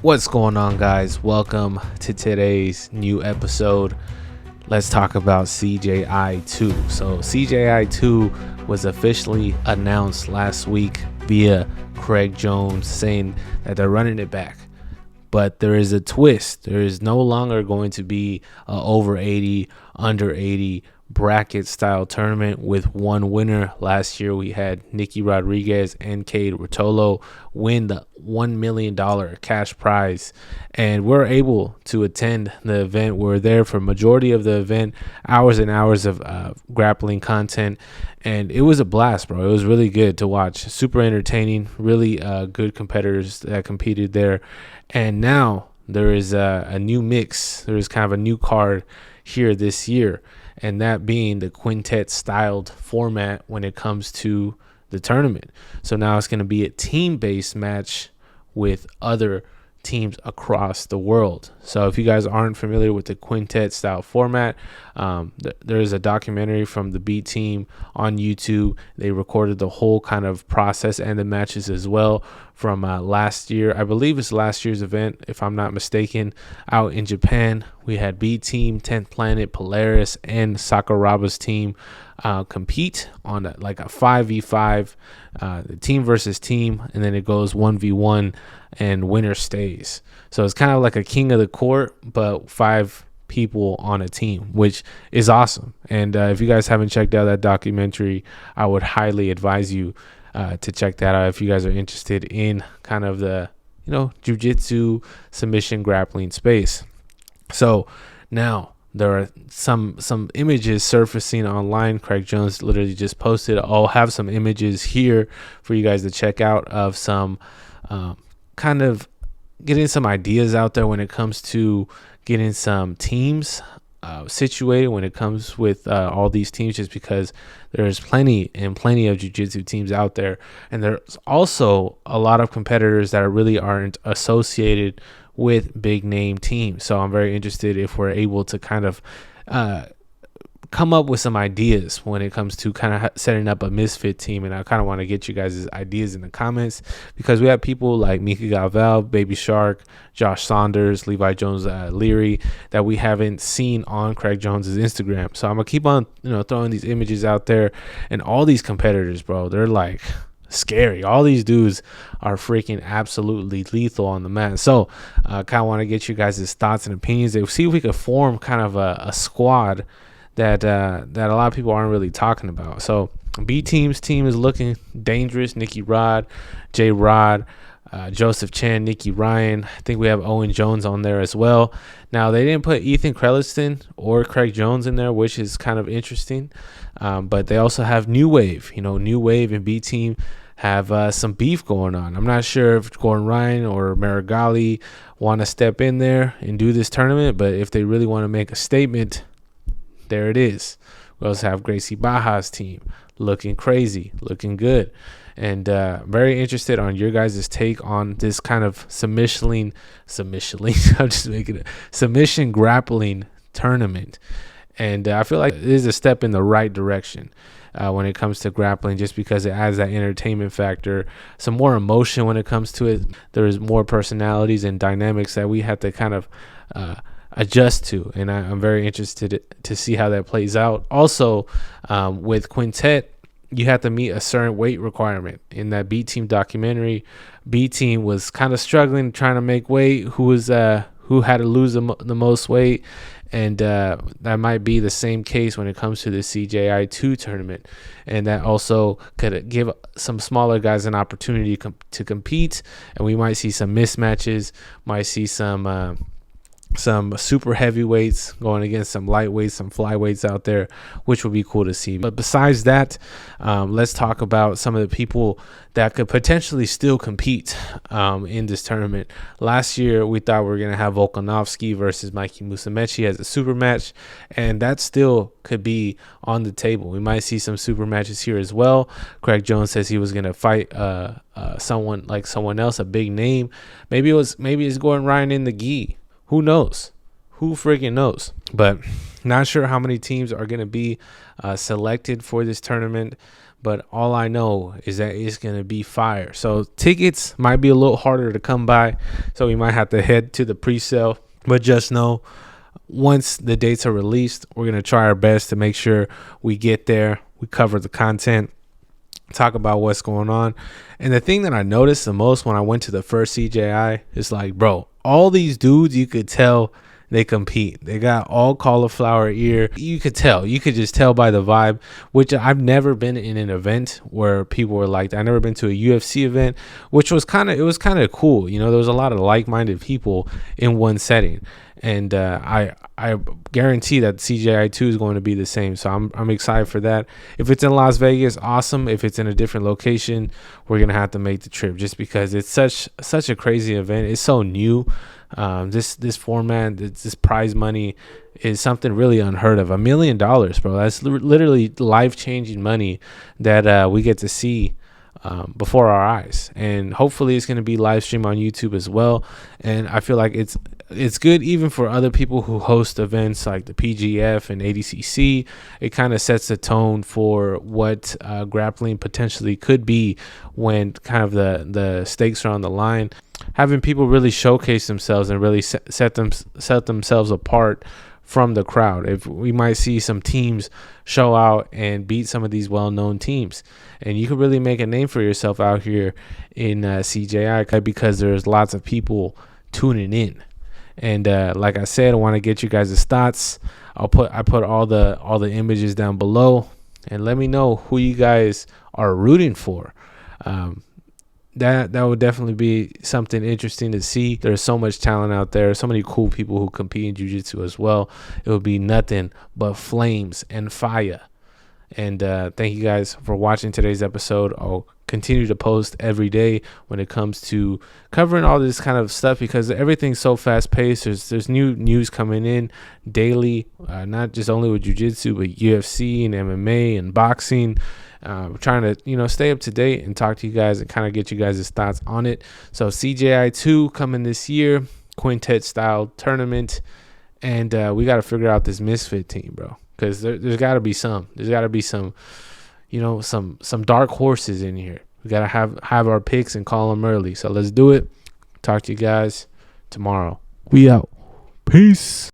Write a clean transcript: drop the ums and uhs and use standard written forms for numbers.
What's going on, guys? Welcome to today's new episode. Let's talk about CJI 2. So CJI 2 was officially announced last week via Craig Jones saying that they're running it back. But there is a twist. There is no longer going to be a over 80, under 80 bracket style tournament with one winner. Last year we had Nicky Rodriguez and Cade Rotolo win the $1 million cash prize, and we're able to attend the event. We're there for majority of the event, hours and hours of grappling content, and it was a blast, bro. It was really good to watch, super entertaining, really good competitors that competed there. And now there is a new mix. There is kind of a new card here this year, and that being the quintet styled format when it comes to the tournament. So now it's going to be a team-based match with other teams across the world. So if you guys aren't familiar with the quintet style format, there is a documentary from the B team on YouTube. They recorded the whole kind of process and the matches as well from last year. I believe it's last year's event, if I'm not mistaken, out in Japan. We had B team, 10th Planet, Polaris, and Sakuraba's team compete on like a 5v5, the team versus team, and then it goes 1v1 and winner stays. So it's kind of like a king of the court, but 5 people on a team, which is awesome. And if you guys haven't checked out that documentary, I would highly advise you to check that out if you guys are interested in kind of the, jiu-jitsu submission grappling space. So now there are some images surfacing online. Craig Jones literally just posted. I'll have some images here for you guys to check out of some kind of getting some ideas out there when it comes to getting some teams situated when it comes with all these teams, just because there's plenty of jiu-jitsu teams out there, and there's also a lot of competitors that really aren't associated with big name teams. So I'm very interested if we're able to kind of come up with some ideas when it comes to kind of setting up a misfit team. And I kind of want to get you guys' ideas in the comments, because we have people like Mika Galval, Baby Shark, Josh Saunders, Levi Jones, Leary, that we haven't seen on Craig Jones's Instagram. So I'm gonna keep on throwing these images out there, and all these competitors, bro, they're like scary. All these dudes are freaking absolutely lethal on the mat. So I kind of want to get you guys' thoughts and opinions. See if we could form kind of a squad that a lot of people aren't really talking about. So B team's team is looking dangerous. Nicky Rod, J Rod, Joseph Chan, Nicky Ryan. I think we have Owen Jones on there as well. Now, they didn't put Ethan Krelliston or Craig Jones in there, which is kind of interesting. But they also have New Wave. New Wave and B team have some beef going on. I'm not sure if Gordon Ryan or Marigali want to step in there and do this tournament, but if they really want to make a statement, there it is. We also have Gracie Baja's team looking crazy, looking good. And very interested on your guys' take on this kind of submission I'm just making it submission grappling tournament. And I feel like it is a step in the right direction when it comes to grappling, just because it adds that entertainment factor, some more emotion when it comes to it. There's more personalities and dynamics that we have to kind of adjust to, and I'm very interested to see how that plays out. Also, with quintet, you have to meet a certain weight requirement. In that B team documentary, B team was kind of struggling trying to make weight. Who had to lose the most weight, and that might be the same case when it comes to the CJI 2 tournament, and that also could give some smaller guys an opportunity to compete, and we might see some mismatches, might see some super heavyweights going against some lightweights, some flyweights out there, which would be cool to see. But besides that, let's talk about some of the people that could potentially still compete in this tournament. Last year, we thought we were going to have Volkanovski versus Mikey Musumeci as a super match, and that still could be on the table. We might see some super matches here as well. Craig Jones says he was going to fight someone else, a big name. Maybe it's Gordon Ryan in the gi. Who knows? Who freaking knows? But not sure how many teams are going to be selected for this tournament. but all I know is that it's going to be fire. So tickets might be a little harder to come by, so we might have to head to the pre-sale. But just know, once the dates are released, we're going to try our best to make sure we get there, we cover the content, talk about what's going on. And the thing that I noticed the most when I went to the first CJI is like, bro, all these dudes, you could tell they compete. They got all cauliflower ear. You could just tell by the vibe, which I've never been in an event where people were like, I never been to a UFC event, which was kind of cool. You know, there was a lot of like-minded people in one setting. And I guarantee that CJI 2 is going to be the same. So I'm excited for that. If it's in Las Vegas, awesome. If it's in a different location, we're going to have to make the trip, just because it's such a crazy event. It's so new. This format, this prize money is something really unheard of. $1 million, bro. That's literally life-changing money that we get to see before our eyes. And hopefully it's going to be live streamed on YouTube as well. And I feel like it's good even for other people who host events like the PGF and ADCC. It kind of sets the tone for what grappling potentially could be when kind of the stakes are on the line. Having people really showcase themselves and really set themselves apart from the crowd. If we might see some teams show out and beat some of these well-known teams, and you can really make a name for yourself out here in CJI, because there's lots of people tuning in. And like I said, I want to get you guys' thoughts. I put all the images down below, and let me know who you guys are rooting for. That would definitely be something interesting to see. There's so much talent out there, so many cool people who compete in jiu-jitsu as well. It would be nothing but flames and fire. And thank you guys for watching today's episode. I'll continue to post every day when it comes to covering all this kind of stuff, because everything's so fast-paced. There's new news coming in daily, not just only with jiu-jitsu, but UFC and MMA and boxing. We're trying to, stay up to date and talk to you guys and kind of get you guys' thoughts on it. So CJI 2 coming this year, quintet style tournament, and we got to figure out this misfit team, bro, because there's got to be some. There's got to be some, some dark horses in here. We got to have our picks and call them early. So let's do it. Talk to you guys tomorrow. We out. Peace.